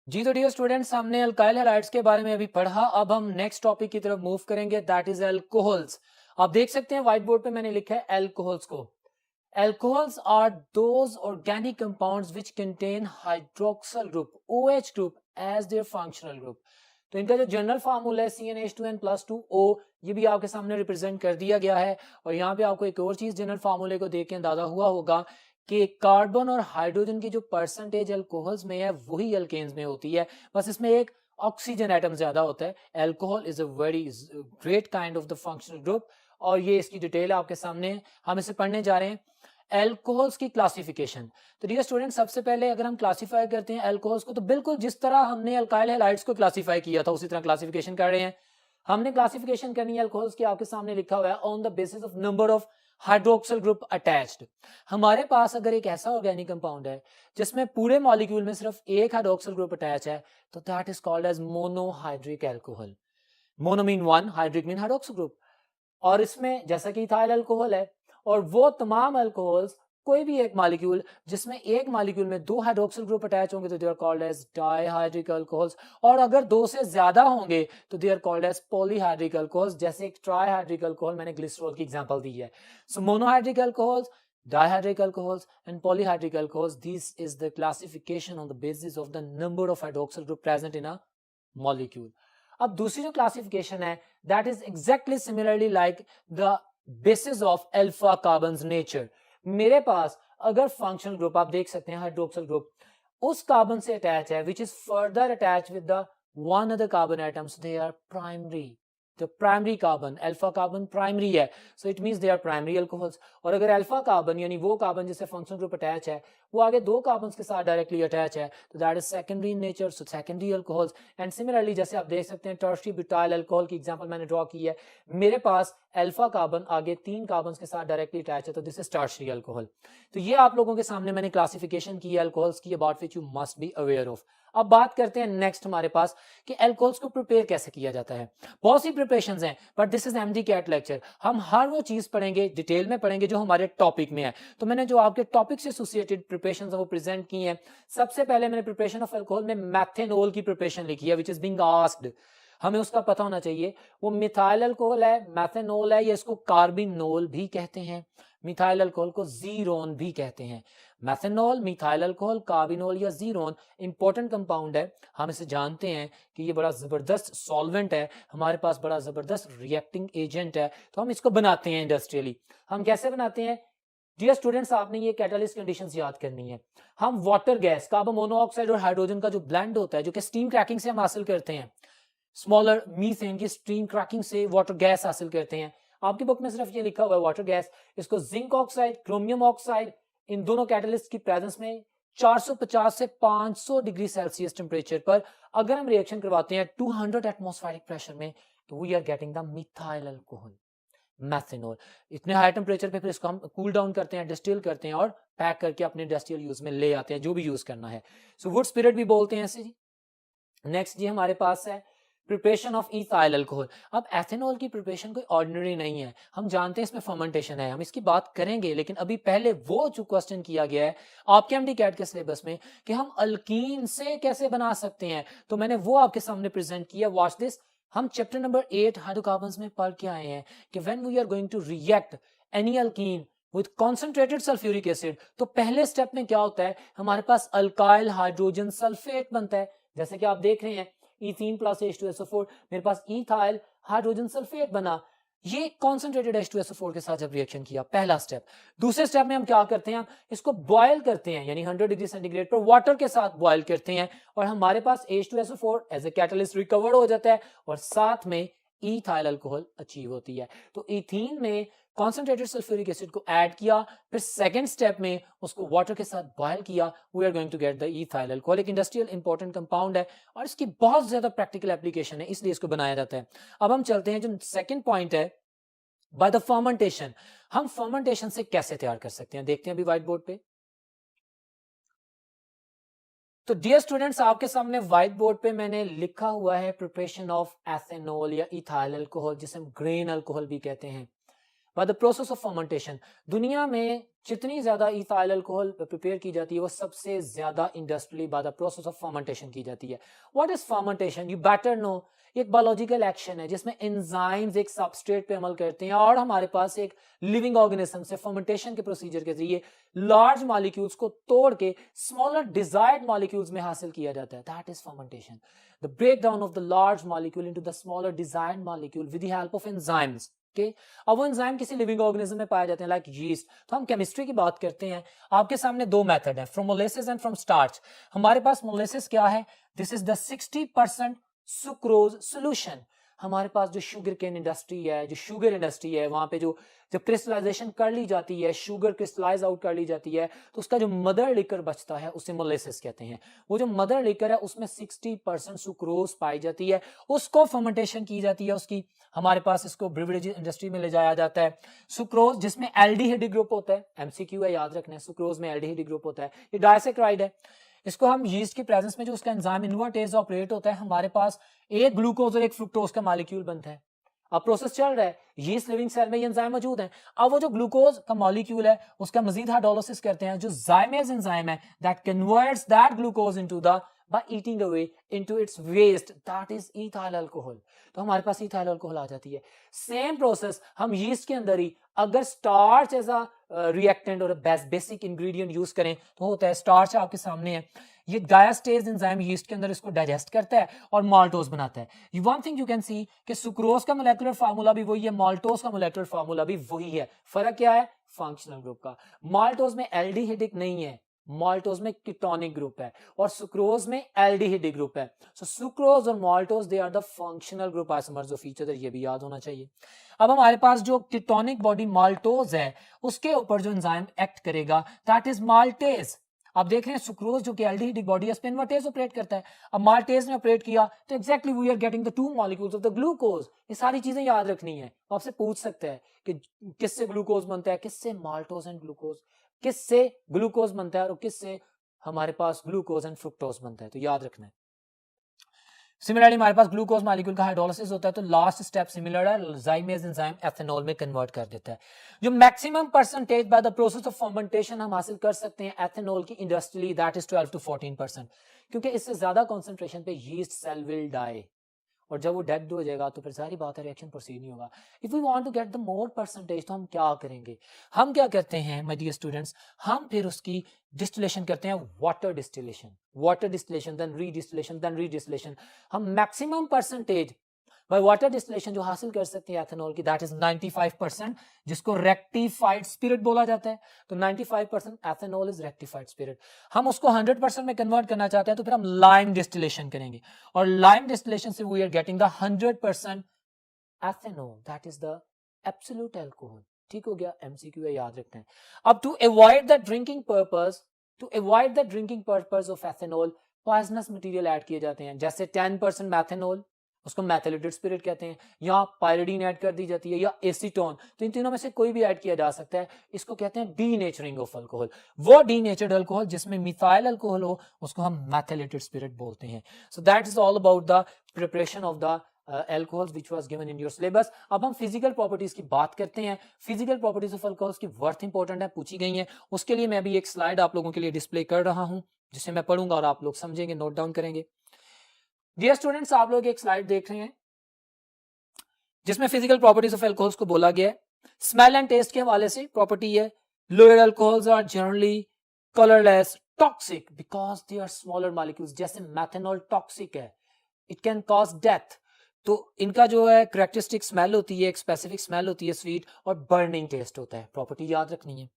जी तो dear students, हमने alkyl halides के बारे में अभी पढ़ा। अब हम नेक्स्ट टॉपिक की तरफ मूव करेंगे, दैट इज अल्कोहल्स। आप देख सकते हैं व्हाइट बोर्ड पे मैंने लिखा है अल्कोहल्स को। Alcohols are those organic compounds which contain hydroxyl group OH group as their functional group. तो इनका जो जनरल फार्मूला है CnH2n+2O, ये भी आपके सामने रिप्रेजेंट कर दिया गया है। और यहाँ पे आपको एक और चीज जनरल फार्मूले को देख के अंदाजा हुआ होगा कि कार्बन और हाइड्रोजन की जो परसेंटेज अल्कोहल्स में है वही अल्केन्स में होती है, बस इसमें एक ऑक्सीजन एटम ज्यादा होता है। Alcohol is a very great kind of the functional group, और ये इसकी डिटेल आपके सामने है। हम इसे पढ़ने जा रहे हैं। अल्कोहल्स की क्लासिफिकेशन। तो डियर स्टूडेंट, सबसे पहले अगर हम क्लासिफाई करते हैं अल्कोहल्स को, तो बिल्कुल जिस तरह हमने अल्काइल हैलाइड्स को क्लासिफाई किया था उसी तरह क्लासिफिकेशन कर रहे हैं। हमने क्लासिफिकेशन करनी है अल्कोहल्स की, आपके सामने लिखा हुआ है on the basis of number of hydroxyl group attached. हमारे पास अगर एक ऐसा ऑर्गेनिक कंपाउंड है जिसमें पूरे मॉलिक्यूल में सिर्फ एक हाइड्रोक्सल ग्रुप अटैच है, तो that is called as monohydric alcohol. Mono mean one, hydric mean hydroxyl group. और इसमें जैसा कि इथाइल अल्कोहल है, और वो तमाम अल्कोहल्स, कोई भी एक मॉलिक्यूल जिसमें एक मॉलिक्यूल में दो हाइड्रोक्सिल ग्रुप अटैच होंगे तो they are called as dihydric alcohols, और अगर दो से ज्यादा होंगे तो they are called as polyhydric alcohols. जैसे एक ट्राइहाइड्रिक अल्कोहल, मैंने ग्लिसरॉल की एग्जांपल दी है। So monohydric alcohols, dihydric alcohols and polyhydric alcohols, this is the classification on the basis of the number of hydroxyl group present in a molecule. अब दूसरी जो classification है, that is exactly similarly like the basis of alpha carbon nature. मेरे पास अगर functional group आप देख सकते हैं हाइड्रोक्सल ग्रुप उस कार्बन से अटैच है which is further attach with the one other carbon atoms, they are primary. तो primary carbon, alpha carbon primary है, so it means they are primary alcohols. और अगर अल्फा कार्बन यानी वो carbon जिससे फंक्शनल ग्रुप अटैच है वो आगे दो कार्बन के साथ डायरेक्टली अटैच है, तो that is secondary in nature, so secondary alcohols. And similarly जैसे आप देख सकते हैं टर्शियरी ब्यूटाइल अल्कोहल की एग्जांपल मैंने ड्रॉ की है। मेरे पास अल्फा कार्बन आगे तीन कार्बन के साथ डायरेक्टली अटैच है, तो दिस इज टर्शियरी अल्कोहल। तो ये आप लोगों के सामने मैंने क्लासिफिकेशन की है अल्कोहल्स की, about which you must be aware of. अब बात करते हैं नेक्स्ट हमारे पास कि अल्कोहल्स को प्रिपेयर कैसे किया जाता है। बहुत सी प्रिपरेशंस हैं, but this is MD CAT lecture. हम हर वो चीज पढ़ेंगे, डिटेल में पढ़ेंगे जो हमारे टॉपिक में है। तो मैंने जो आपके टॉपिक से एसोसिएटेड प्रिपरेशंस वो प्रेजेंट की हैं। सबसे पहले मैंने प्रिपरेशन ऑफ अल्कोहल में मैथेनॉल की प्रिपरेशन लिखी है, विच इज बीइंग आस्क्ड। हमें उसका पता होना चाहिए वो मिथाइल अल्कोहल है, मैथेनॉल है, या इसको कार्बिनोल भी कहते हैं। मिथाइल अल्कोहल को जीरोन भी कहते हैं। मैथेनॉल, मिथाइल अल्कोहल, कार्बिनोल या जीरोन इंपॉर्टेंट कंपाउंड है। हम इसे जानते हैं कि ये बड़ा जबरदस्त सॉल्वेंट है, हमारे पास बड़ा जबरदस्त रिएक्टिंग एजेंट है, तो हम इसको बनाते हैं इंडस्ट्रियली। हम कैसे बनाते हैं डियर स्टूडेंट्स, आपने ये कैटालिस्ट कंडीशंस याद करनी है। हम वाटर गैस, कार्बन मोनोऑक्साइड और हाइड्रोजन का जो ब्लेंड होता है, जो कि स्टीम क्रैकिंग से हम हासिल करते हैं, स्मॉलर मीथेन की स्टीम क्रैकिंग से वाटर गैस हासिल करते हैं। आपकी बुक में सिर्फ ये लिखा हुआ है वाटर गैस। इसको जिंक ऑक्साइड, क्रोमियम ऑक्साइड, इन दोनों कैटलिस्ट की प्रेजेंस में 450 से 500 डिग्री सेल्सियस टेम्परेचर पर अगर हम रिएक्शन करवाते हैं 200 एटमॉस्फेरिक प्रेशर में, तो we are getting the methyl alcohol, methanol. इतने हाई टेम्परेचर पे फिर इसको हम कूल डाउन करते हैं, डिस्टिल करते हैं और पैक करके अपने इंडस्ट्रियल यूज में ले आते हैं, जो भी यूज करना है। सो वुड स्पिरिट भी बोलते हैं ऐसे जी। नेक्स्ट जी हमारे पास है प्रिपरेशन ऑफ इथाइल अल्कोहल। अब एथेनॉल की प्रिपरेशन कोई ऑर्डिनरी नहीं है, हम जानते हैं इसमें फर्मेंटेशन है, हम इसकी बात करेंगे, लेकिन अभी पहले वो जो क्वेश्चन किया गया है आपके एमडी कैट के सिलेबस में कि हम अल्कीन से कैसे बना सकते हैं, तो मैंने वो आपके सामने प्रेजेंट किया। Watch this. हम चैप्टर नंबर 8 हाइड्रोकार्बन्स में पढ़ के आए हैं कि when we are going to react any alkene with concentrated sulphuric acid, तो पहले स्टेप में क्या होता है, हमारे पास अल्काइल हाइड्रोजन सल्फेट बनता है। जैसे कि आप देख रहे हैं इथीन प्लस H2SO4, मेरे पास इथाइल हाइड्रोजन सल्फेट बना। ये कॉन्सेंट्रेटेड H2SO4 के साथ जब रिएक्शन किया, पहला स्टेप। दूसरे स्टेप में हम क्या करते हैं, हम इसको बॉयल करते हैं, यानी 100 डिग्री सेंटीग्रेड पर वाटर के साथ बॉयल करते हैं, और हमारे पास H2SO4 as a catalyst recovered हो जाता है, और साथ में इथाइल अल्कोहल अचीव होती है। तो इथीन में कॉन्सेंट्रेटेड सल्फ्यूरिक एसिड को ऐड किया, फिर सेकंड स्टेप में उसको वाटर के साथ बॉयल किया, we are going to get the ethyl alcohol. एक इंडस्ट्रियल इंपॉर्टेंट कंपाउंड है और इसकी बहुत ज्यादा प्रैक्टिकल एप्लीकेशन है, इसलिए इसको बनाया जाता है। अब हम चलते हैं जो सेकंड पॉइंट है, बाय द फर्मेंटेशन। हम फर्मेंटेशन से कैसे तैयार कर सकते हैं, देखते हैं अभी व्हाइट बोर्ड पे। तो डियर स्टूडेंट्स, आपके सामने व्हाइट बोर्ड पे मैंने लिखा हुआ है प्रिपरेशन ऑफ एथेनॉल या इथाइल अल्कोहल, जिसे हम ग्रेन अल्कोहल भी कहते हैं। Bye the process of fermentation. दुनिया में जितनी ज्यादा इथाइल अल्कोहल प्रिपेयर की जाती है वो सबसे ज्यादा industrially by the process of fermentation की जाती है। What is fermentation? You better know. एक बायोलॉजिकल एक्शन है जिसमें एंजाइम्स एक सबस्ट्रेट पे अमल करते हैं और हमारे पास एक लिविंग ऑर्गेनिज्म से फर्मेंटेशन के प्रोसीजर के जरिए लार्ज मॉलिक्यूल्स को तोड़ के स्मॉलर डिजायर्ड मॉलिक्यूल्स में हासिल किया जाता है। That is fermentation, the breakdown of the large molecule into the smaller desired molecule with the help of enzymes. Okay? अब वो एंजाइम किसी लिविंग ऑर्गेनिज्म में पाए जाते हैं लाइक यीस्ट। तो हम केमिस्ट्री की बात करते हैं, आपके सामने दो मेथड है, from molasses and from starch. हमारे पास मोलेसिस क्या है? This is the 60% sucrose solution. हमारे पास जो शुगर केन इंडस्ट्री है, जो शुगर इंडस्ट्री है, वहां पे जो जब क्रिस्टलाइजेशन कर ली जाती है, शुगर क्रिस्टलाइज आउट कर ली जाती है, तो उसका जो मदर लिकर बचता है उसे मोलेसिस कहते हैं। वो जो मदर लिकर है उसमें 60% सुक्रोज पाई जाती है, उसको फर्मेंटेशन की जाती है उसकी। हमारे पास इसको ब्रिवरेज इंडस्ट्री में ले जाया जाता है। सुक्रोज जिसमें एल्डिहाइड ग्रुप होता है, एमसीक्यू है याद रखना है, सुक्रोज में एल्डिहाइड ग्रुप होता है, ये डाइसैकेराइड है। इसको हम यीस्ट की प्रेजेंस में जो उसका एंजाइम इन्वर्टेज ऑपरेट होता है, हमारे पास एक ग्लूकोज और एक फ्रुक्टोज का मॉलिक्यूल बनता है। अब प्रोसेस चल रहा है, यीस्ट लिविंग सेल में ये एंजाइम मौजूद है। अब वो जो ग्लूकोज का मॉलिक्यूल है उसका मजीद हाइड्रोलिसिस करते हैं, जो जाइमेज एंजाइम है that converts that glucose into the by eating away into its waste, that is ethyl alcohol। तो हमारे पास ethyl alcohol आ जाती है। सेम प्रोसेस हम यीस्ट के अंदर ही अगर स्टार्च एज अ रिएक्टेंट और बेसिक इंग्रेडिएंट यूज करें तो होता है, स्टार्च आपके सामने है, ये डायस्टेज एंजाइम यीस्ट के अंदर इसको डाइजेस्ट करता है और माल्टोज बनाता है। One thing you can see कि सुक्रोज का मोलेकुलर फार्मूला भी वही है, माल्टोज का मोलेकुलर फार्मूला भी वही है। फर्क क्या है? फंक्शनल ग्रुप का। माल्टोज में एल्डिहाइडिक नहीं है, माल्टोज में कीटोनिक ग्रुप है और सुक्रोज में एल्डिहाइड ग्रुप है। सो सुक्रोज और maltose they are the functional group isomers of each other, ये भी याद होना चाहिए। अब हमारे पास जो कीटोनिक बॉडी माल्टोज है उसके ऊपर जो एंजाइम एक्ट करेगा दैट इज माल्टेज। आप देख रहे हैं सुक्रोज जो कि एल्डिहाइडिक बॉडी है उस पे इन्वर्टेज ऑपरेट करता है। अब माल्टेज ने ऑपरेट किया तो exactly we are getting the two molecules of the glucose. ये सारी चीजें याद रखनी है। आपसे पूछ सकते हैं कि किससे ग्लूकोज बनता है, किससे माल्टोज एंड ग्लूकोज, किससे ग्लूकोज बनता है और किससे हमारे पास ग्लूकोज एंड फ्रुक्टोज बनता है, तो याद रखना है। सिमिलरली हमारे पास ग्लूकोज मॉलिक्यूल का हाइड्रोलिसिस होता है तो लास्ट स्टेप सिमिलर है, जाइमेज एंजाइम एथेनॉल में कन्वर्ट कर देता है। जो maximum percentage bye the process of fermentation हम हासिल कर सकते हैं एथेनॉल की इंडस्ट्रियली दैट इज 12 to 14%, क्योंकि इससे ज्यादा कॉन्सेंट्रेशन पे यीस्ट सेल विल डाई और जब वो डेड हो जाएगा तो फिर सारी बात है रिएक्शन प्रोसीड नहीं होगा। If we want to get the more percentage तो हम क्या करेंगे? हम क्या करते हैं माय डियर स्टूडेंट्स, हम फिर उसकी डिस्टिलेशन करते हैं, वाटर डिस्टिलेशन देन रीडिस्टिलेशन। हम maximum percentage by water distillation जो हासिल कर सकते हैं एथेनॉल की दैट इज 95%, जिसको रेक्टिफाइड स्पिरिट बोला जाता है। तो 95% एथेनॉल इज रेक्टिफाइड स्पिरिट। हम उसको 100% में कन्वर्ट करना चाहते हैं तो फिर हम लाइम डिस्टिलेशन करेंगे और लाइम डिस्टिलेशन से we are getting the 100% ethanol that is the absolute alcohol. ठीक हो गया, एमसीक्यू है, याद रखते हैं। अब to avoid the drinking purpose of ethanol poisonous material add किए जाते हैं, जैसे 10% मैथेनॉल, उसको मैथिलेटेड स्पिरिट कहते हैं, या पायरिडीन ऐड कर दी जाती है या एसीटोन, तो इन तीनों में से कोई भी ऐड किया जा सकता है। इसको कहते हैं डीनेचरिंग ऑफ अल्कोहल। वो डीनेचर्ड अल्कोहल जिसमें मिथाइल अल्कोहल हो उसको हम मैथिलेटेड स्पिरिट बोलते हैं। So that is all about the preparation of the alcohols which was given in your syllabus। अब हम फिजिकल प्रॉपर्टीज की बात करते हैं। फिजिकल प्रॉपर्टीज ऑफ अल्कोहल्स की वर्थ इंपॉर्टेंट है, पूछी गई है। उसके लिए मैं भी एक स्लाइड आप लोगों के लिए डिस्प्ले कर रहा हूं जिसे मैं पढ़ूंगा और आप लोग समझेंगे, नोट डाउन करेंगे। डियर स्टूडेंट्स, आप लोग एक स्लाइड देख रहे हैं जिसमें फिजिकल प्रॉपर्टीज ऑफ अल्कोहल्स को बोला गया है। स्मेल एंड टेस्ट के हवाले से प्रॉपर्टी है, lower alcohols are generally colourless, toxic because they are smaller molecules. जैसे मैथेनॉल टॉक्सिक है, इट कैन कॉज डेथ। तो इनका जो है करेक्टरिस्टिक स्मेल होती है, एक स्पेसिफिक स्मेल होती है स्वीट, और बर्निंग टेस्ट होता है। प्रॉपर्टी याद रखनी है।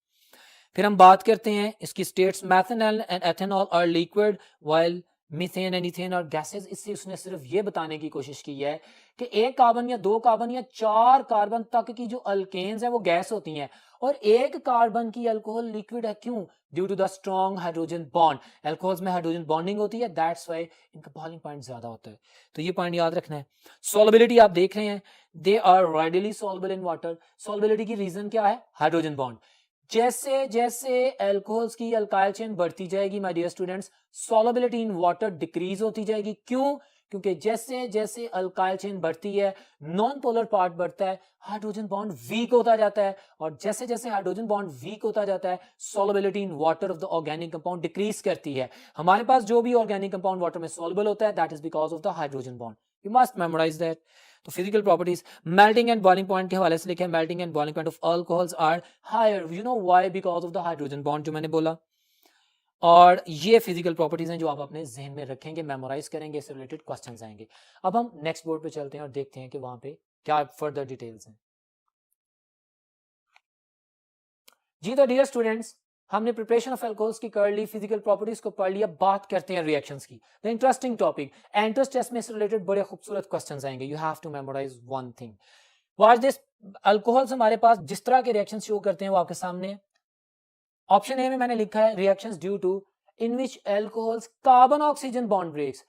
फिर हम बात करते हैं इसकी states. Methanol and ethanol are liquid while methane and ethane are gases. इससे उसने सिर्फ ये बताने की कोशिश की है कि एक कार्बन या दो कार्बन या चार कार्बन तक की जो अल्केन्स है वो गैस होती हैं और एक कार्बन की अल्कोहल लिक्विड है। क्यों? Due to the strong hydrogen bond. Alcohols में हाइड्रोजन बॉन्डिंग होती है, दैट्स व्हाई इनका बॉइलिंग पॉइंट ज्यादा होता है। तो ये पॉइंट याद रखना है। सॉल्युबिलिटी आप देख रहे हैं, they are readily soluble in water. Solubility की रीजन क्या है? Hydrogen bond. जैसे जैसे अल्कोहल्स की अल्काइल चेन बढ़ती जाएगी my dear students, solubility in water decrease होती जाएगी। क्यों? क्योंकि जैसे जैसे अल्काइल चेन बढ़ती है नॉन पोलर पार्ट बढ़ता है, हाइड्रोजन बॉन्ड वीक होता जाता है, और जैसे जैसे हाइड्रोजन बॉन्ड वीक होता जाता है solubility in water of the organic compound decrease करती है। हमारे पास जो भी ऑर्गेनिक कंपाउंड वाटर में सॉल्युबल होता है that is because of the hydrogen bond. You must memorize that. तो physical properties melting and boiling point के हवाले से लिखे, melting and boiling point of alcohols are higher, you know why, because of the hydrogen bond जो मैंने बोला। और ये फिजिकल प्रॉपर्टीज हैं जो आप अपने जहन में रखेंगे, मेमोराइज करेंगे, इससे रिलेटेड क्वेश्चंस आएंगे। अब हम नेक्स्ट बोर्ड पे चलते हैं और देखते हैं कि वहां पे क्या फर्दर डिटेल्स हैं। जी तो डियर स्टूडेंट्स, हमने प्रिपरेशन ऑफ अल्कोहल्स की कर ली, फिजिकल प्रॉपर्टीज को पढ़ लिया, बात करते हैं रिएक्शंस की। The interesting topic, entrance test में इससे रिलेटेड बड़े खूबसूरत क्वेश्चंस आएंगे। You have to memorise one thing, watch this. Alcohols हमारे पास जिस तरह के रिएक्शंस शो करते हैं वो आपके सामने है। ऑप्शन ए में मैंने लिखा है reactions due to in which alcohols carbon oxygen bond breaks.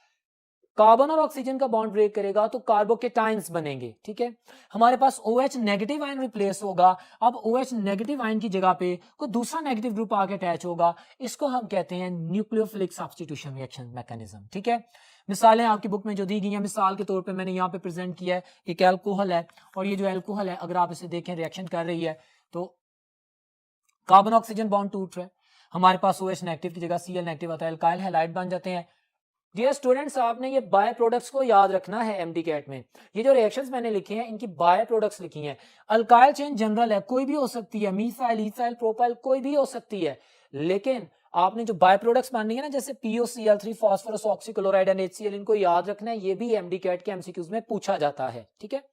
Carbon और ऑक्सीजन का बॉन्ड ब्रेक करेगा तो कार्बोकेटाइंस बनेंगे, ठीक है। हमारे पास OH नेगेटिव आयन रिप्लेस होगा। अब OH नेगेटिव आयन की जगह पे कोई दूसरा नेगेटिव ग्रुप आके अटैच होगा, इसको हम कहते हैं न्यूक्लियोफिलिक सब्स्टिट्यूशन रिएक्शन मैकेनिज्म, ठीक है। मिसालें आपकी बुक में जो दी गई हैं, मिसाल के तौर पे मैंने यहाँ पे प्रेजेंट किया है, एक एल्कोहल है और ये जो एल्कोहल है अगर आप इसे देखें रिएक्शन कर रही है तो कार्बन ऑक्सीजन बॉन्ड टूट रहा है, हमारे पास OH नेगेटिव की जगह Cl नेगेटिव आता है, अल्काइल हैलाइड बन जाते हैं। डियर स्टूडेंट्स, आपने ये बाय प्रोडक्ट्स को याद रखना है एमडी कैट में। ये जो रिएक्शंस मैंने लिखे हैं इनकी बाय प्रोडक्ट्स लिखी हैं। अल्काइल चेन जनरल है, कोई भी हो सकती है, मीथाइल, इथाइल, प्रोपाइल कोई भी हो सकती है, लेकिन आपने जो बाय प्रोडक्ट्स माननी है ना, जैसे POCl3, phosphorus oxychloride and HCl, इनको याद रखना है। ये भी एमडी कैट के MCQs में पूछा जाता है, ठीक है।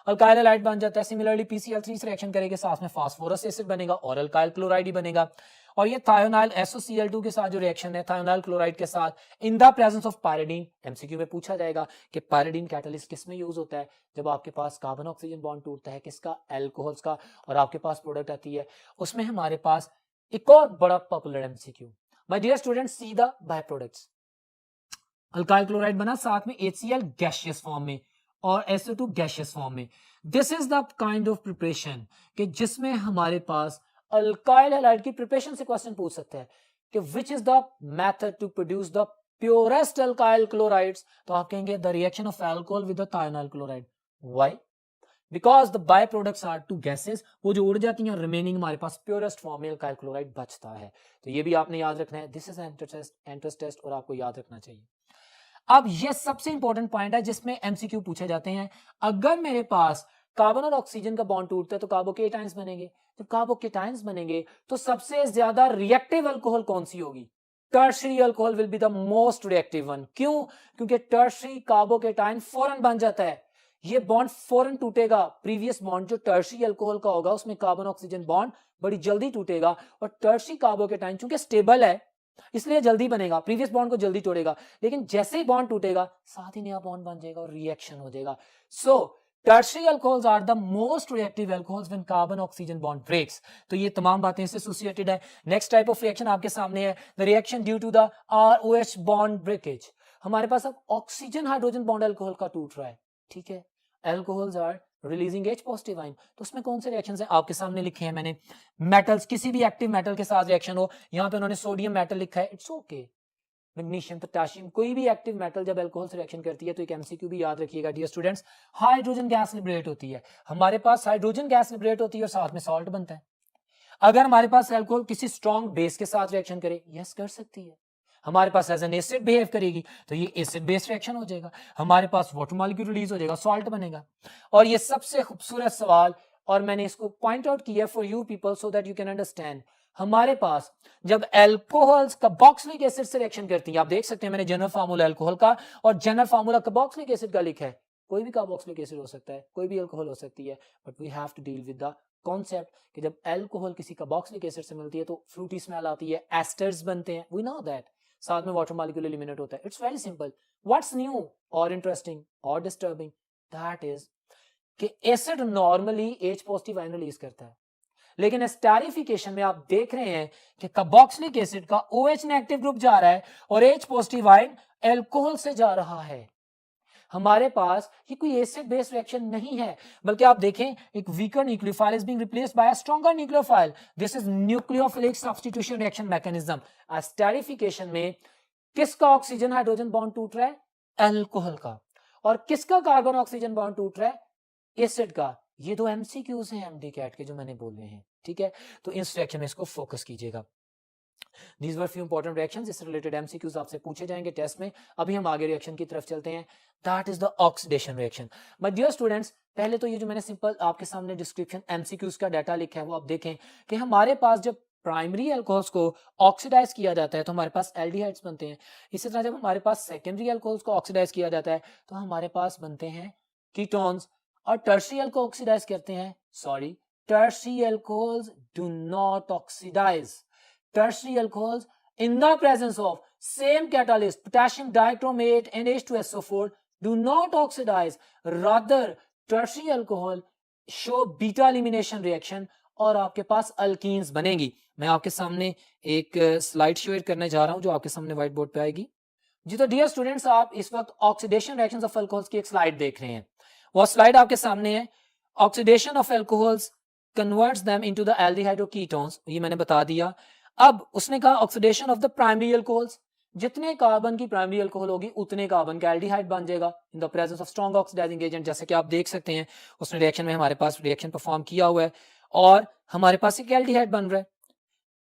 अल्काइल हैलाइड बन जाता है। सिमिलरली PCl3 से रिएक्शन करेगा, साथ में फास्फोरस एसिड बनेगा और अल्काइल क्लोराइड ही बनेगा। और ये थायोनाइल SOCl2 के साथ जो रिएक्शन है थायोनाइल क्लोराइड के साथ इन the presence of pyridine, MCQ में पूछा जाएगा कि पायरिडीन कैटलिस्ट किस में यूज होता है, जब आपके पास कार्बन ऑक्सीजन बॉन्ड टूटता है किसका, अल्कोहल्स का, और आपके पास प्रोडक्ट आती है उसमें हमारे पास एक और बड़ा popular MCQ। My dear students, see the by products. Alkyl chloride बना, साथ में HCl गैसियस फॉर्म में और SO2 गैसियस फॉर्म में। This is the kind of preparation कि जिसमें हमारे पास अल्काइल हैलाइड की प्रिपरेशन से क्वेश्चन पूछ सकते हैं कि which is the method to produce the purest alkyl chlorides, तो आप कहेंगे the reaction of alcohol with the thionyl chloride. Why? Because the by products are two gases, वो जो उड़ जाती हैं और रिमेनिंग हमारे पास प्योरेस्ट फॉर्म में अल्काइल क्लोराइड बचता है। तो ये भी आपने याद रखना है। दिस इज एंट्रेंस टेस्ट और आपको याद रखना चाहिए। अब ये सबसे इंपॉर्टेंट पॉइंट है जिसमें MCQ पूछे जाते हैं। अगर मेरे पास कार्बन और ऑक्सीजन का बॉन्ड टूटता है तो कार्बोकेटाइंस बनेंगे। जब कार्बोकेटाइंस बनेंगे तो सबसे ज्यादा रिएक्टिव अल्कोहल कौन सी होगी? Tertiary alcohol will be the most reactive one. क्यों? क्योंकि टर्शरी कार्बोकेटाइन फौरन बन जाता है, ये बॉन्ड फौरन टूटेगा। प्रीवियस बॉन्ड जो टर्शरी अल्कोहल का होगा उसमें कार्बन ऑक्सीजन बॉन्ड बड़ी जल्दी टूटेगा, और टर्शरी कार्बोकेटाइन चूंकि स्टेबल है इसलिए जल्दी बनेगा, प्रीवियस बॉन्ड को जल्दी तोड़ेगा, लेकिन जैसे ही बॉन्ड टूटेगा साथ ही नया बॉन्ड बन जाएगा और रिएक्शन हो जाएगा। So tertiary alcohols are the most reactive alcohols when carbon oxygen bond breaks. तो ये तमाम बातें इससे एसोसिएटेड है। नेक्स्ट टाइप ऑफ रिएक्शन आपके सामने है, the reaction due to the ROH bond breakage. हमारे पास अब ऑक्सीजन हाइड्रोजन बॉन्ड अल्कोहल का टूट रहा है, ठीक है। Alcohols are releasing H positive ion, तो उसमें कौन से रिएक्शंस हैं आपके सामने लिखे हैं मैंने। मेटल्स, किसी भी एक्टिव मेटल के साथ रिएक्शन हो, यहाँ पे उन्होंने सोडियम मेटल लिखा है, इट्स ओके। मैग्नीशियम, पोटेशियम, कोई भी एक्टिव मेटल जब अल्कोहल से रिएक्शन करती है तो एक MCQ भी याद रखिएगा dear students, hydrogen gas liberate होती है। हमारे पास हाइड्रोजन गैस लिबरेट होती है और साथ में सॉल्ट बनता है। अगर हमारे पास अल्कोहल किसी स्ट्रॉन्ग बेस के साथ रिएक्शन करे, यस कर सकती है। हमारे पास एज एन एसिड बिहेव करेगी तो ये एसिड बेस्ड रिएक्शन हो जाएगा। हमारे पास वाटर मॉलिक्यूल रिलीज हो जाएगा, सॉल्ट बनेगा। और ये सबसे खूबसूरत सवाल, और मैंने इसको पॉइंट आउट किया for you people so that you can understand. हमारे पास जब अल्कोहल्स कार्बोक्सिलिक एसिड से रिएक्शन करती है, आप देख सकते हैं मैंने जनरल फार्मूला अल्कोहल का और जनरल फार्मूला कार्बोक्सिलिक एसिड का लिखा है। कोई भी कार्बोक्सिलिक एसिड हो सकता है, कोई भी अल्कोहल हो सकती है, but we have to deal with the concept कि जब अल्कोहल किसी कार्बोक्सिलिक एसिड से मिलती है तो फ्रूटी स्मेल आती है, एस्टर्स बनते हैं, वी नो दैट। साथ में वाटर मॉलिक्यूल एलिमिनेट होता है। It's very simple. What's new और इंटरेस्टिंग और डिस्टर्बिंग, दैट इज कि acid normally H positive ion release करता है, लेकिन एस्टेरिफिकेशन में आप देख रहे हैं कि कार्बोक्सिलिक एसिड का OH नेगेटिव ग्रुप जा रहा है और H पॉजिटिव आयन अल्कोहल से जा रहा है। हमारे पास ये कोई एसिड बेस्ड रिएक्शन नहीं है, बल्कि आप देखें एक weaker nucleophile is being replaced by a stronger nucleophile. This is nucleophilic substitution reaction mechanism. Esterification में किसका ऑक्सीजन हाइड्रोजन बॉन्ड टूट रहा है? अल्कोहल का। और किसका कार्बन ऑक्सीजन बॉन्ड टूट रहा है? एसिड का। ये दो एमसीक्यूज हैं एमडी कैट के जो मैंने बोले हैं, ठीक है। तो इस रिएक्शन में इसको फोकस कीजिएगा। These were few important reactions. इससे रिलेटेड एमसीक्यूज आपसे पूछे जाएंगे टेस्ट में। अभी हम आगे रिएक्शन की तरफ चलते हैं, that is the oxidation reaction. My dear students, पहले तो ये जो मैंने सिंपल आपके सामने डिस्क्रिप्शन एमसीक्यूज का डाटा लिखा है वो आप देखें कि हमारे पास जब प्राइमरी अल्कोहल्स को ऑक्सीडाइज किया जाता है तो हमारे पास एल्डिहाइड्स बनते हैं। इसी तरह जब हमारे पास सेकेंडरी अल्कोहल्स को ऑक्सीडाइज किया जाता है तो हमारे पास बनते हैं कीटोन्स। और टर्शियरी अल्कोहल ऑक्सीडाइज करते हैं, sorry, tertiary alcohols do not oxidise. Tertiary alcohols in the presence of same catalyst potassium dichromate and H2SO4 do not oxidize, rather tertiary alcohol show beta elimination reaction और आपके पास alkenes बनेंगी। मैं आपके सामने एक slide share करने जा रहा हूं जो आपके सामने व्हाइट बोर्ड पे आएगी जी। तो डियर स्टूडेंट्स, आप इस वक्त ऑक्सीडेशन रिएक्शंस ऑफ अल्कोहल्स की एक स्लाइड देख रहे हैं। वो स्लाइड आपके सामने है। Oxidation of alcohols converts them into the aldehyde और कीटोन्स, ये मैंने बता दिया। अब उसने कहा oxidation of the primary alcohols, जितने कार्बन की प्राइमरी अल्कोहल होगी उतने कार्बन का एल्डिहाइड बन जाएगा in the presence of strong oxidising agent. जैसे कि आप देख सकते हैं उसने रिएक्शन में हमारे पास रिएक्शन परफॉर्म किया हुआ है और हमारे पास एक एल्डिहाइड बन रहा है।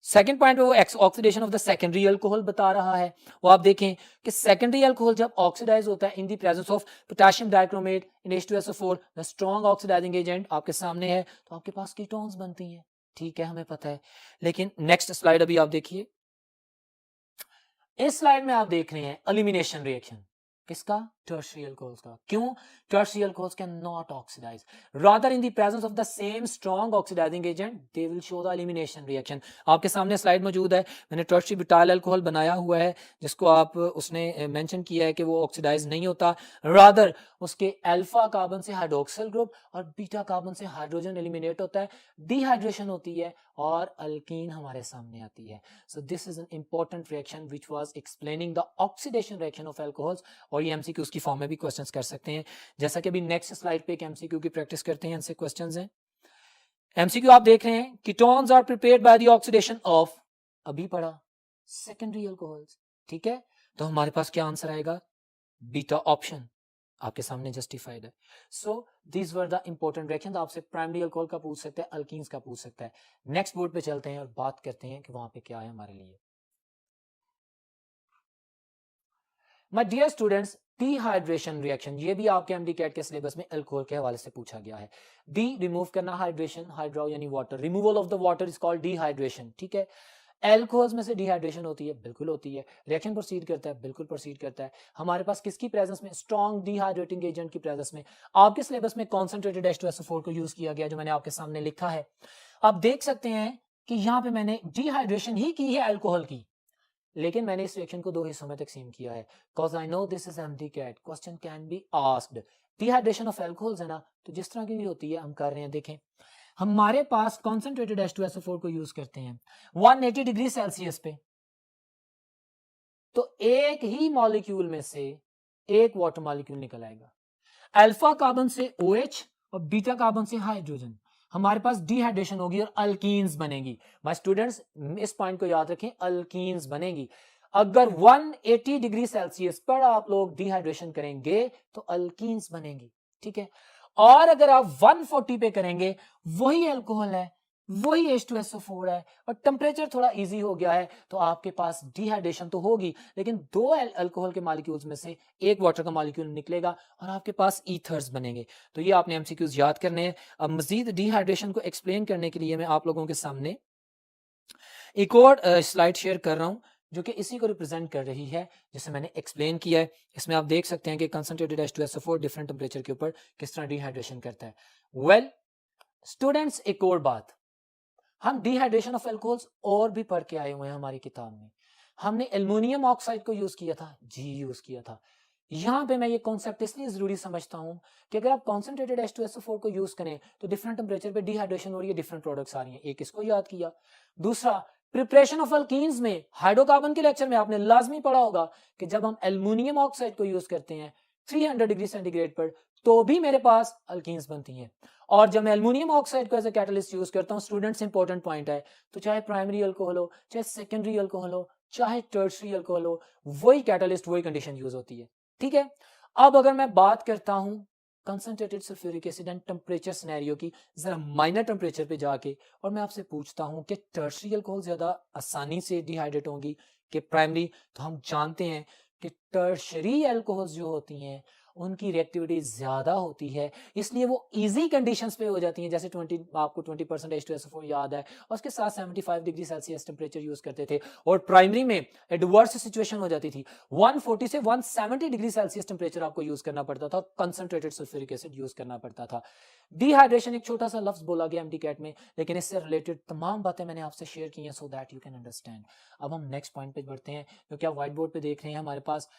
सेकंड पॉइंट पे वो oxidation of the secondary alcohol बता रहा है। वो आप देखें कि सेकेंडरी अल्कोहल जब ऑक्सीडाइज होता है in the presence of potassium dichromate in H2SO4 the strong oxidising agent आपके सामने है तो आपके पास कीटोन्स बनती हैं, ठीक है, हमें पता है। लेकिन नेक्स्ट स्लाइड अभी आप देखिए। इस स्लाइड में आप देख रहे हैं एलिमिनेशन रिएक्शन किसका? टर्शियरी अल्कोहल्स का। क्यों? Tertiary alcohols can not oxidise, rather in the presence of the same strong oxidising agent they will show the elimination reaction. आपके सामने स्लाइड मौजूद है, मैंने टर्शियरी ब्यूटाइल अल्कोहल बनाया हुआ है जिसको आप उसने मेंशन किया है कि वो ऑक्सीडाइज नहीं होता, रादर उसके अल्फा कार्बन से हाइड्रोक्सिल ग्रुप और बीटा कार्बन से हाइड्रोजन एलिमिनेट होता है, डिहाइड्रेशन होती है और अल्कीन हमारे सामने आती है। So this is an important reaction which was explaining the oxidation reaction of alcohols. और ये एमसीक्यूज की फॉर्म में भी क्वेश्चंस कर सकते हैं। जैसा कि अभी नेक्स्ट स्लाइड पे एक एमसीक्यू की प्रैक्टिस करते हैं, इनसे क्वेश्चंस हैं। एमसीक्यू आप देख रहे हैं, ketones are prepared by the oxidation of, अभी पढ़ा, सेकेंडरी अल्कोहल्स, ठीक है। तो हमारे पास क्या आंसर आएगा? बीटा ऑप्शन आपके सामने जस्टिफाइड है। So these were the important reactions. आपसे प्राइमरी अल्कोहल का पूछ सकते हैं, अल्कीन्स का पूछ सकता है। नेक्स्ट बोर्ड पे चलते हैं और बात करते हैं कि वहां पे क्या है हमारे लिए। My dear students, dehydration reaction, ये भी आपके एमडी कैट के सिलेबस में अल्कोहल के हवाले से पूछा गया है। डी रिमूव करना, हाइड्रेशन, हाइड्रो यानी water, removal of the water is called dehydration, ठीक है। एल्कोहल्स में से डिहाइड्रेशन होती है, बिल्कुल होती है। रिएक्शन प्रोसीड करता है, बिल्कुल प्रोसीड करता है। हमारे पास किसकी प्रेजेंस में? स्ट्रॉन्ग डिहाइड्रेटिंग एजेंट की प्रेजेंस में। आपके सिलेबस में कॉन्सेंट्रेटेड H2SO4 को यूज किया गया जो मैंने आपके सामने लिखा है। आप देख सकते हैं कि यहाँ पे मैंने डिहाइड्रेशन ही की है अल्कोहल की, लेकिन मैंने इस रिएक्शन को दो हिस्सों में तकसीम किया है। Cause I know this is empty cat, question can be asked। Dehydration of alcohols है ना, तो जिस तरह की भी होती है हम कर रहे हैं। देखें, हमारे पास कॉन्सेंट्रेटेड H2SO4 को यूज करते हैं 180 डिग्री सेल्सियस पे, तो एक ही मॉलिक्यूल में से एक वाटर मॉलिक्यूल निकल आएगा। अल्फा कार्बन से OH और बीटा कार्बन से हाइड्रोजन, हमारे पास डिहाइड्रेशन होगी और अल्कीन्स बनेगी। माय स्टूडेंट्स, इस पॉइंट को याद रखें, अल्कीन्स बनेगी। अगर 180 डिग्री सेल्सियस पर आप लोग डिहाइड्रेशन करेंगे तो अल्कीन्स बनेंगी, ठीक है। और अगर आप 140 पे करेंगे, वही अल्कोहल है, वही H2SO4 है और टेम्परेचर थोड़ा इजी हो गया है, तो आपके पास डिहाइड्रेशन तो होगी, लेकिन दो अल्कोहल के मॉलिक्यूल्स में से एक वाटर का मॉलिक्यूल निकलेगा और आपके पास ईथर्स बनेंगे। तो ये आपने एमसीक्यूज याद करने हैं। अब मजीद डिहाइड्रेशन को एक्सप्लेन करने के लिए मैं आप लोगों के सामने एक और स्लाइड शेयर कर रहा हूं जो कि इसी को रिप्रेजेंट कर रही है जिसे मैंने एक्सप्लेन किया है। इसमें आप देख सकते हैं कि कंसंट्रेटेड H2SO4 डिफरेंट टेम्परेचर के ऊपर किस तरह डिहाइड्रेशन करता है। वेल स्टूडेंट्स, एक और बात, हम डिहाइड्रेशन ऑफ अल्कोहल्स और भी पढ़ के आए हुए हैं हमारी किताब में। हमने एल्युमिनियम ऑक्साइड को यूज किया था, जी यूज किया था। यहां पे मैं ये कॉन्सेप्ट इसलिए जरूरी समझता हूं कि अगर आप कॉन्सेंट्रेटेड H2SO4 को यूज करें तो डिफरेंट टेम्परेचर पे डिहाइड्रेशन हो रही है, डिफरेंट प्रोडक्ट्स आ रही हैं। एक इसको याद किया। दूसरा, प्रिपरेशन ऑफ अल्कीन्स में हाइड्रोकार्बन के लेक्चर में आपने लाजमी पढ़ा होगा कि जब हम एल्युमिनियम ऑक्साइड को यूज करते हैं 300 डिग्री सेंटीग्रेड पर, तो भी मेरे पास अल्कीन्स बनती हैं। और जब मैं एल्युमिनियम ऑक्साइड को एज ए कैटलिस्ट यूज करता हूं, स्टूडेंट्स, इंपॉर्टेंट पॉइंट है, तो चाहे प्राइमरी अल्कोहल हो, चाहे सेकेंडरी अल्कोहल हो, चाहे टर्शियरी अल्कोहल हो, वही कैटलिस्ट, वही कंडीशन यूज होती है। ठीक है। अब अगर मैं बात करता हूं concentrated sulphuric acid and temperature scenario की, जरा माइनर टेम्परेचर पे जाके, और मैं आपसे पूछता हूं कि टर्शियरी अल्कोहल ज्यादा आसानी से डिहाइड्रेट होंगी कि प्राइमरी, तो हम जानते हैं कि टर्शियरी अल्कोहल्स जो होती हैं उनकी रिएक्टिविटी ज्यादा होती है, इसलिए वो इजी कंडीशंस पे हो जाती हैं। जैसे 20, आपको 20% H2SO4 याद है, और उसके साथ 75 डिग्री सेल्सियस टेम्परेचर यूज करते थे, और प्राइमरी में एडवर्स सिचुएशन हो जाती थी, 140 से 170 डिग्री सेल्सियस टेम्परेचर आपको यूज करना पड़ता था, कंसंट्रेटेड सल्फ्यूरिक एसिड यूज करना पड़ता था। डिहाइड्रेशन एक छोटा सा लफ्ज बोला गया MTCAT में, लेकिन इससे रिलेटेड तमाम बातें मैंने आपसे शेयर की हैं so that you can understand. अब हम नेक्स्ट पॉइंट पे बढ़ते हैं, क्योंकि आप व्हाइट बोर्ड पे देख रहे हैं हमारे पास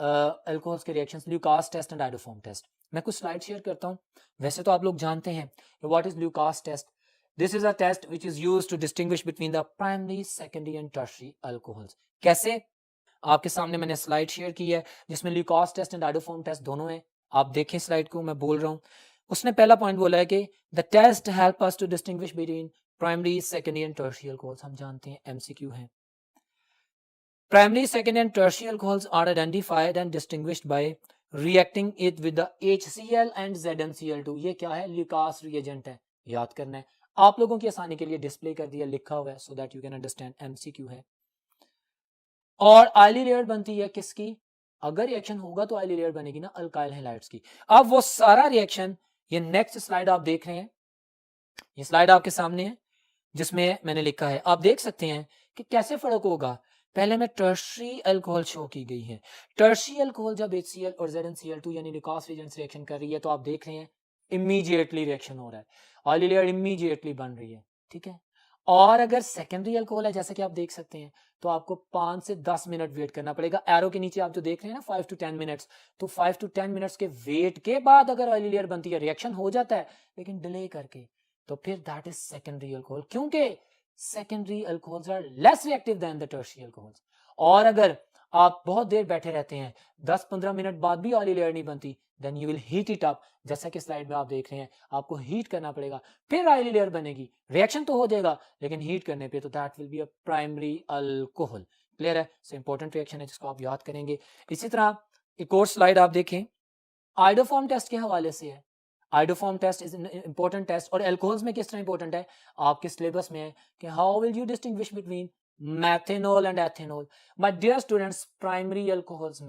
अल्कोहल्स के reactions, Lucas test and iodoform test. मैं कुछ स्लाइड शेयर करता हूं। वैसे तो आप लोग जानते हैं what is Lucas test. This is a test which is used to distinguish between the primary, secondary and tertiary alcohols. कैसे? आपके सामने मैंने स्लाइड शेयर की है जिसमें Lucas test and iodoform test दोनों हैं। आप देखें स्लाइड को, मैं बोल रहा हूं। उसने पहला पॉइंट बोला है कि the test help us to distinguish between primary, secondary and tertiary alcohols. हम जानते हैं, MCQ है। Primary, secondary and tertiary alcohols are identified and distinguished by reacting it with the HCl and ZnCl2। ये क्या है? ल्यूकास रिएजेंट है, याद करना है। आप लोगों की आसानी के लिए डिस्प्ले कर दिया, लिखा हुआ है so that you can understand, MCQ है। और आयली लेयर बनती है किसकी? अगर रिएक्शन होगा तो आयली लेयर बनेगी ना अल्काइल हैलाइड्स की। अब वो सारा रिएक्शन, ये नेक्स्ट स्लाइड आप देख रहे हैं, ये स्लाइड आपके सामने है जिसमें मैंने लिखा है, आप देख सकते हैं कि कैसे फर्क होगा। पहले में टर्शियरी अल्कोहल शो की गई है। टर्शियरी अल्कोहल जब HCl और ZnCl2 यानी ल्यूकास रिएजेंट्स रिएक्शन कर रही है तो आप देख रहे हैं इमीडिएटली रिएक्शन हो रहा है, ऑयली लेयर इमीडिएटली बन रही है, ठीक है। और अगर सेकेंडरी अल्कोहल है, जैसे कि आप देख सकते हैं, तो आपको 5 से 10 मिनट वेट करना पड़ेगा। एरो के नीचे आप जो देख रहे हैं ना 5 to 10 मिनट्स, तो 5 to 10 मिनट्स के वेट के बाद अगर ऑयली लेयर बनती है, रिएक्शन हो जाता है लेकिन डिले करके, तो फिर दैट इज सेकेंडरी अल्कोहल, क्योंकि secondary alcohols are less reactive than the tertiary alcohols. और अगर आप बहुत देर बैठे रहते हैं, 10-15 मिनट बाद भी ऑयली लेयर नहीं बनती, then you will heat it up, जैसा कि स्लाइड में आप देख रहे हैं, आपको हीट करना पड़ेगा, फिर ऑयली लेयर बनेगी। रिएक्शन तो हो जाएगा लेकिन हीट करने पे तो that will be a primary alcohol. Clear है? सो इंपॉर्टेंट रिएक्शन है जिसको आप याद करेंगे। इसी तरह एक और स्लाइड आप देखें, आइडोफॉर्म टेस्ट के हवाले से है। Iodoform test is important test, और एल्कोहल्स में किस तरह इंपॉर्टेंट है, आपके सिलेबस में है कि how will you distinguish between methanol and ethanol. My dear students, primary alcohols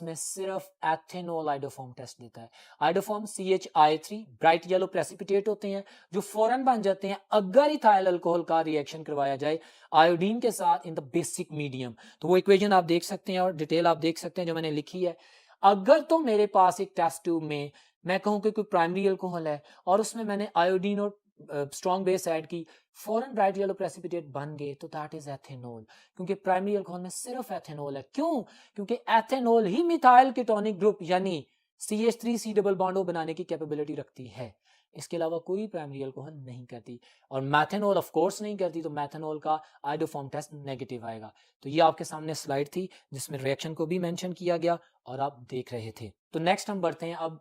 में सिर्फ एथेनॉल आइडोफॉर्म टेस्ट देता है। Iodoform CHI3 bright yellow precipitate होते हैं जो फौरन बन जाते हैं अगर इथाइल अल्कोहल का रिएक्शन करवाया जाए आयोडीन के साथ इन द बेसिक मीडियम। तो वो इक्वेशन आप देख सकते हैं और डिटेल आप देख सकते हैं जो मैंने लिखी है। अगर तो मेरे पास एक टेस्ट ट्यूब में मैं कहूं कि कोई प्राइमरी अल्कोहल है और उसमें मैंने आयोडीन और स्ट्रॉन्ग बेस ऐड की, फॉरन ब्राइट येलो प्रेसिपिटेट बन गए, तो दैट इज एथेनॉल, क्योंकि प्राइमरी अल्कोहल में सिर्फ एथेनॉल है। क्यों? क्योंकि एथेनॉल ही मिथाइल कीटोनिक ग्रुप यानी CH3C डबल बॉन्ड बनाने की कैपेबिलिटी रखती है, इसके अलावा कोई प्राइमरी अल्कोहल नहीं करती। और मैथेनॉल ऑफ कोर्स नहीं करती, तो मैथेनॉल का आइडोफॉर्म टेस्ट नेगेटिव आएगा। तो ये आपके सामने स्लाइड थी जिसमें रिएक्शन को भी मेंशन किया गया और आप देख रहे थे। तो नेक्स्ट हम बढ़ते हैं अब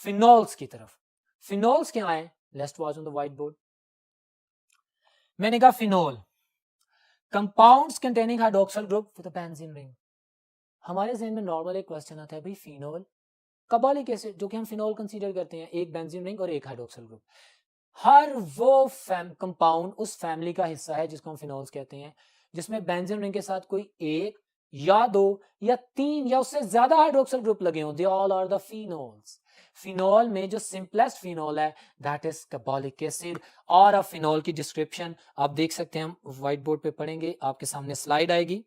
फिनॉल्स की तरफ। फिनॉल्स क्या है? Let's watch on the white board. मैंने कहा phenol, compounds containing hydroxyl group with a benzene ring. हमारे जहन में नॉर्मल एक क्वेश्चन आता है, भाई फिनॉल, कार्बोलिक एसिड जो कि हम फिनॉल कंसीडर करते हैं, एक बेंजीन रिंग और एक हाइड्रोक्सिल ग्रुप। हर वो कंपाउंड उस फैमिली का हिस्सा है जिसको हम फिनॉल्स कहते हैं, जिसमें बेंजीन रिंग के साथ कोई एक या दो या तीन या उससे ज्यादा हाइड्रोक्सिल ग्रुप लगे हों, they all are the phenols. Phenol में जो सिंपलेस्ट फिनॉल है दैट इज कार्बोलिक एसिड। और अब फिनॉल की डिस्क्रिप्शन आप देख सकते हैं, हम व्हाइट बोर्ड पे पढ़ेंगे, आपके सामने स्लाइड आएगी।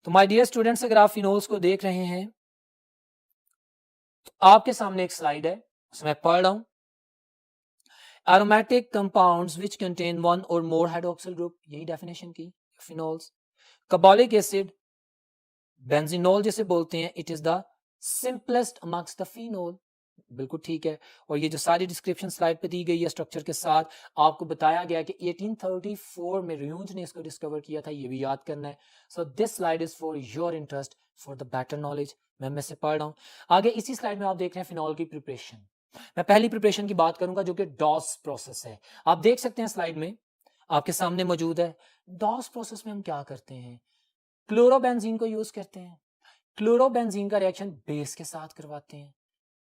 तो माय डियर स्टूडेंट्स, अगर आप फिनॉल्स को देख रहे हैं तो आपके सामने एक स्लाइड है, उसमें पढ़ रहा हूं, aromatic compounds which contain one or more hydroxyl group, यही डेफिनेशन की फिनॉल्स। कार्बोलिक एसिड, बेंजीनॉल जिसे बोलते हैं, it is the simplest amongst the phenol, बिल्कुल ठीक है। और ये जो सारी डिस्क्रिप्शन स्लाइड पे दी गई है स्ट्रक्चर के साथ, आपको बताया गया कि 1834 में र्यूंज ने इसको डिस्कवर किया था, ये भी याद करना है। So this slide is for your interest, for the better knowledge. मैं से पढ़ रहा हूं आगे। इसी स्लाइड में आप देख रहे हैं फिनॉल की प्रिपरेशन। मैं पहली प्रिपरेशन की बात करूंगा जो कि डॉस प्रोसेस है। आप देख सकते हैं स्लाइड में आपके सामने मौजूद है। डॉस प्रोसेस में हम क्या करते हैं? क्लोरोबेंजीन को यूज करते हैं। क्लोरोबेंजीन का रिएक्शन बेस के साथ करवाते हैं,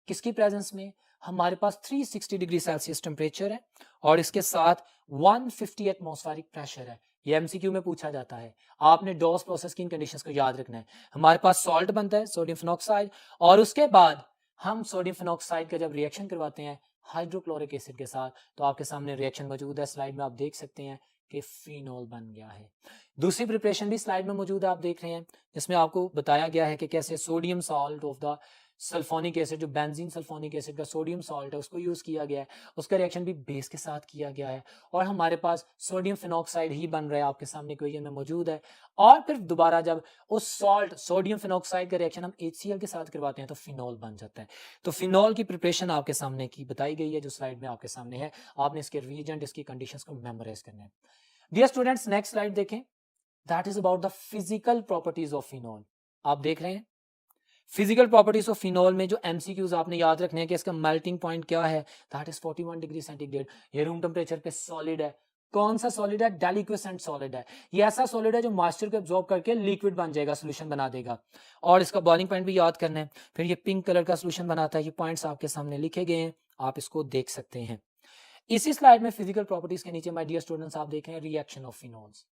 किसकी प्रेजेंस में? हमारे पास 360 डिग्री सेल्सियस टेम्परेचर है और इसके साथ 150 एटमॉस्फेरिक प्रेशर है। ये एमसीक्यू में पूछा जाता है, आपने डॉस प्रोसेस की कंडीशंस को याद रखना है। हमारे पास सॉल्ट बनता है, सोडियम फिनॉक्साइड, और उसके बाद हम सोडियम फिनॉक्साइड का जब रिएक्शन करवाते हैं हाइड्रोक्लोरिक एसिड के साथ, तो आपके सामने रिएक्शन मौजूद है। स्लाइड में आप देख सकते हैं कि फिनॉल बन गया है। दूसरी प्रिपरेशन भी स्लाइड में मौजूद है, आप देख रहे हैं, जिसमें आपको बताया गया है कि कैसे sodium salt of the sulphonic acid, जो बेंजीन सल्फोनिक एसिड का सोडियम सॉल्ट है, उसको यूज किया गया है, उसका रिएक्शन भी बेस के साथ किया गया है, और हमारे पास सोडियम फिनॉक्साइड ही बन रहा है, आपके सामने इक्वेशन में मौजूद है। और फिर दोबारा जब उस सॉल्ट सोडियम फिनॉक्साइड का रिएक्शन हम HCl के साथ करवाते हैं तो फिनॉल बन जाता है। तो फिनॉल की प्रिपरेशन आपके सामने की बताई गई है, जो स्लाइड में आपके सामने है। आपने इसके रीजेंट, इसकी कंडीशंस को मेमोराइज करना है। डियर स्टूडेंट्स, नेक्स्ट स्लाइड देखें, that is about the physical properties of phenol. आप देख रहे हैं फिजिकल प्रॉपर्टीज ऑफ फिनॉल में जो एमसीक्यूज आपने याद रखने हैं कि इसका मेल्टिंग पॉइंट क्या है, दैट इज 41 डिग्री सेंटीग्रेड। ये रूम टेम्परेचर पे सॉलिड है। कौन सा सॉलिड है? डेलिक्वेसेंट सॉलिड है। ये ऐसा सॉलिड है जो मॉइस्चर को एब्जॉर्ब करके लिक्विड बन जाएगा, सोल्यूशन बना देगा। और इसका बॉइलिंग पॉइंट भी याद करना है। फिर ये पिंक कलर का सोल्यूशन बनाता है। ये पॉइंट्स आपके सामने लिखे गए हैं, आप इसको देख सकते हैं। इसी स्लाइड में फिजिकल प्रॉपर्टीज के नीचे माय डियर स्टूडेंट्स आप देख रहे हैं रिएक्शन ऑफ फिनॉल्स।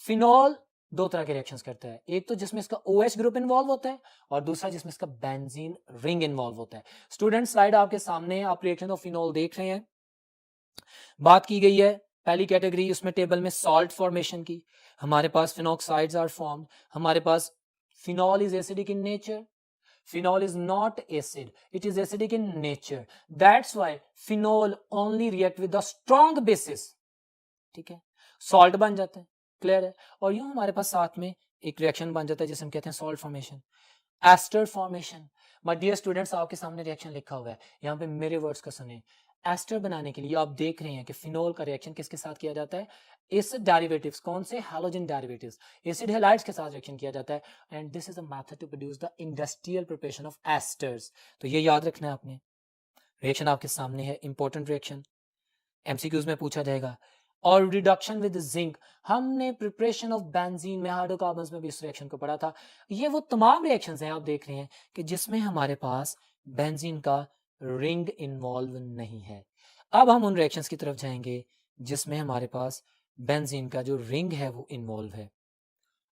फिनॉल दो तरह के रिएक्शंस करता है, एक तो जिसमें इसका OH ग्रुप इन्वॉल्व होता है और दूसरा जिसमें इसका बेंजीन रिंग इन्वॉल्व होता है। स्टूडेंट, स्लाइड आपके सामने है, आप रिएक्शन ऑफ फिनॉल देख रहे हैं। बात की गई है पहली कैटेगरी, उसमें टेबल में सॉल्ट फॉर्मेशन की। हमारे पास फिनॉक्साइड्स आर फॉर्म्ड। हमारे पास phenol is acidic in nature. Phenol is not acid, it is acidic in nature. That's why phenol only react with the strong bases. ठीक है, सॉल्ट बन जाता है, क्लियर है। और यूं हमारे पास साथ में एक रिएक्शन बन जाता है जिसे हम कहते हैं salt formation, ester formation. My dear students, आपके सामने रिएक्शन लिखा हुआ है, यहाँ पे मेरे वर्ड्स का सुने। एस्टर बनाने के लिए आप देख रहे हैं कि फिनॉल का रिएक्शन किसके साथ किया जाता है? Acid derivatives. कौन से? हैलोजन डेरिवेटिव्स, एसिड हैलाइड्स के साथ रिएक्शन किया जाता है। And this is a method to produce the industrial preparation of esters. तो ये याद रखना है आपने। रिएक्शन आपके सामने है, इंपॉर्टेंट रिएक्शन, एमसीक्यूज में पूछा जाएगा। और रिडक्शन विद जिंक, हमने प्रिपरेशन ऑफ बेंजीन में, हाइड्रोकार्बन्स में भी इस रिएक्शन को पढ़ा था। ये वो तमाम रिएक्शंस हैं आप देख रहे हैं कि जिसमें हमारे पास बेंजीन का रिंग इन्वॉल्व नहीं है। अब हम उन रिएक्शंस की तरफ जाएंगे जिसमें हमारे पास बेंजीन का जो रिंग है वो इन्वॉल्व है।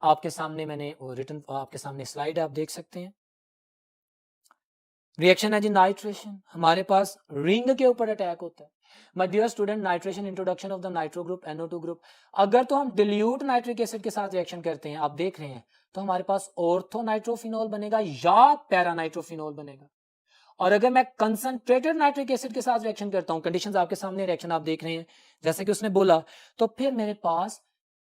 आपके सामने मैंने रिटन, आपके सामने स्लाइड है, आप देख सकते हैं। रिएक्शन है जी नाइट्रेशन, हमारे पास रिंग के ऊपर अटैक होता है। My dear student, nitration, introduction of the nitro group, NO2 group. अगर तो हम डिल्यूट नाइट्रिक एसिड के साथ रिएक्शन करते हैं, आप देख रहे हैं, तो हमारे पास ऑर्थो नाइट्रोफिनॉल बनेगा या पैरा नाइट्रोफिनॉल बनेगा। और अगर मैं कंसंट्रेटेड नाइट्रिक एसिड के साथ रिएक्शन करता हूं, कंडीशंस आपके सामने, रिएक्शन आप देख रहे हैं जैसे कि उसने बोला, तो फिर मेरे पास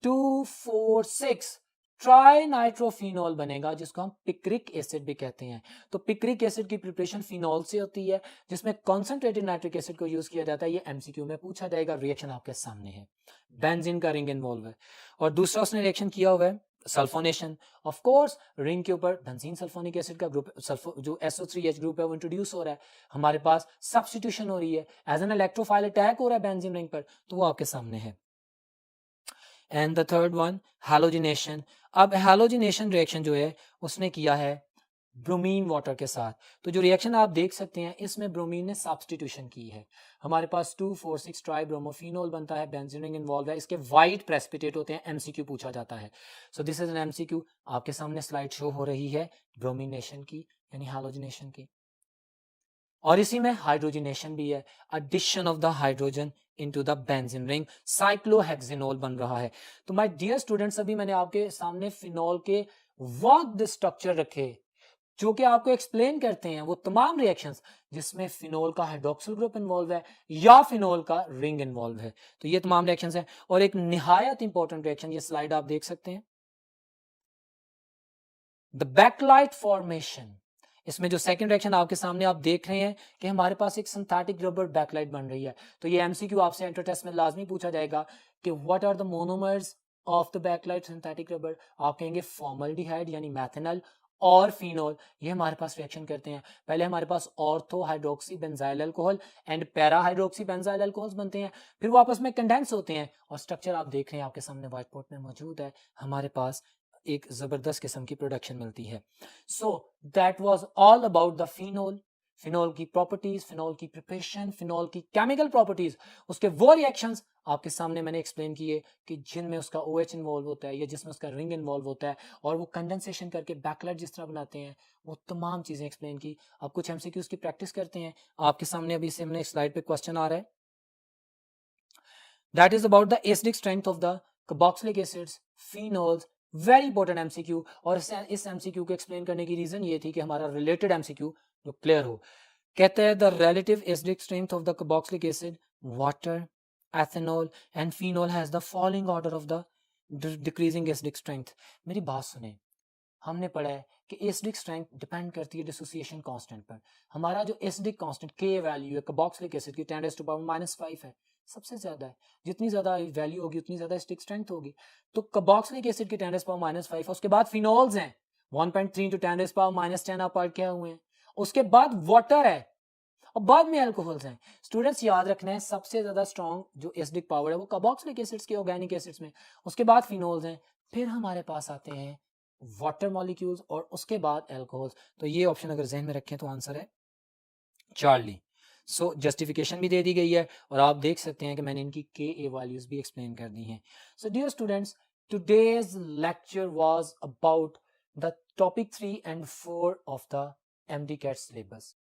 2,4,6 ट्राई नाइट्रोफिनॉल बनेगा, जिसको हम पिक्रिक एसिड भी कहते हैं। तो पिक्रिक एसिड की प्रिपरेशन फिनॉल से होती है, जिसमें कॉन्सेंट्रेटेड नाइट्रिक एसिड को यूज किया जाता है। ये एमसीक्यू में पूछा जाएगा। रिएक्शन आपके सामने है, बेंजीन का रिंग इन्वॉल्व है। और दूसरा उसने रिएक्शन किया हुआ है सल्फोनेशन। ऑफ कोर्स रिंग के ऊपर बेंजीन सल्फोनिक एसिड का ग्रुप, जो SO3H ग्रुप है वो इंट्रोड्यूस हो रहा है। हमारे पास सब्स्टिट्यूशन हो रही है, एज एन इलेक्ट्रोफाइल अटैक हो रहा है बेंजीन रिंग पर, तो वो आपके सामने है। And the third one, halogenation. अब हैलोजिनेशन रिएक्शन जो है उसने किया है ब्रोमीन वाटर के साथ। तो जो रिएक्शन आप देख सकते हैं, इसमें ब्रोमीन ने सब्स्टिट्यूशन की है। हमारे पास 2,4,6 ट्राई ब्रोमोफिनॉल बनता है, बेंजीन रिंग इन्वॉल्व है, इसके वाइट प्रेसिपिटेट होते हैं। एमसीक्यू पूछा जाता है। So this is an MCQ. आपके सामने स्लाइड शो हो रही है ब्रोमिनेशन की, यानी हैलोजिनेशन की। और इसी में हाइड्रोजनेशन भी है, addition of the hydrogen into the benzene ring, cyclohexanol बन रहा है। तो माय डियर स्टूडेंट्स, अभी मैंने आपके सामने फिनॉल के वर्क स्ट्रक्चर रखे जो कि आपको एक्सप्लेन करते हैं वो तमाम रिएक्शंस जिसमें फिनॉल का हाइड्रोक्सिल ग्रुप इन्वॉल्व है या फिनॉल का रिंग इन्वॉल्व है। तो ये तमाम रिएक्शंस हैं। और एक निहायत इंपॉर्टेंट रिएक्शन, ये स्लाइड आप देख सकते हैं, द बैकलाइट फॉर्मेशन। इसमें जो सेकंड रिएक्शन आपके सामने आप देख रहे हैं कि हमारे पास एक सिंथेटिक रबर बैकलाइट बन रही है। तो ये एमसीक्यू आपसे एंट्री टेस्ट में लाजमी पूछा जाएगा कि what are the monomers of the bakelite synthetic rubber. आप कहेंगे फॉर्मल्डिहाइड यानी मैथेनॉल और फिनॉल। ये हमारे पास रिएक्शन करते हैं। पहले हमारे पास ortho hydroxy benzyl alcohol and para hydroxy benzyl alcohols बनते हैं, फिर वो आपस में कंडेंस होते हैं और स्ट्रक्चर आप देख रहे हैं आपके सामने व्हाइट बोर्ड में मौजूद है। हमारे पास एक ज़बरदस्त किस्म की प्रोडक्शन मिलती है। So that was all about the phenol, phenol की प्रॉपर्टीज, फिनोल की प्रिपरेशन, फिनोल की केमिकल प्रॉपर्टीज, उसके वो रिएक्शंस आपके सामने मैंने एक्सप्लेन किए कि जिनमें उसका OH इन्वॉल्व होता है या जिसमें उसका रिंग इन्वॉल्व होता है और वो कंडेंसेशन करके बैकलाइट जिस तरह बनाते हैं, वो तमाम चीज़ें एक्सप्लेन की। अब कुछ MCQs की प्रैक्टिस करते हैं। आपके सामने अभी से हमने स्लाइड पे क्वेश्चन आ रहा है, that is about the acidic strength of the carboxylic acids, phenols. Very important MCQ। और इस MCQ को एक्सप्लेन करने की रीजन ये थी कि हमारा रिलेटेड MCQ जो क्लियर हो। कहता है the relative acidic strength of the carboxylic acid, water, ethanol and phenol has the following order of the decreasing acidic strength. मेरी बात सुने, हमने पढ़ा है कि एसिडिक स्ट्रेंथ डिपेंड करती है डिसोसिएशन कांस्टेंट पर। हमारा जो एसिडिक कांस्टेंट के वैल्यू है कार्बोक्सिलिक एसिड की 10⁻⁻5 है, सबसे ज्यादा है। जितनी ज्यादा वैल्यू होगी उतनी ज्यादा एसिडिक स्ट्रेंथ होगी। तो कार्बोक्सिलिक एसिड की 10⁻⁻5 है, उसके बाद फिनोल्स हैं 1.3 × 10⁻10 आप पढ़ के हुए हैं, उसके बाद वाटर है और बाद में अल्कोहल्स हैं। स्टूडेंट्स याद रखना है सबसे ज्यादा स्ट्रॉन्ग जो एसिडिक पावर है वो कार्बोक्सिलिक एसिड्स के, ऑर्गेनिक एसिड्स में, उसके बाद फिनोल्स हैं, फिर हमारे पास आते हैं वाटर मॉलिक्यूल्स और उसके बाद अल्कोहल्स। तो ये ऑप्शन अगर जहन में रखें तो आंसर है चार्ली। सो जस्टिफिकेशन भी दे दी गई है और आप देख सकते हैं कि मैंने इनकी KA वैल्यूज भी एक्सप्लेन कर दी हैं। So dear students, today's lecture was about the topic 3 and 4 of the MD CAT syllabus.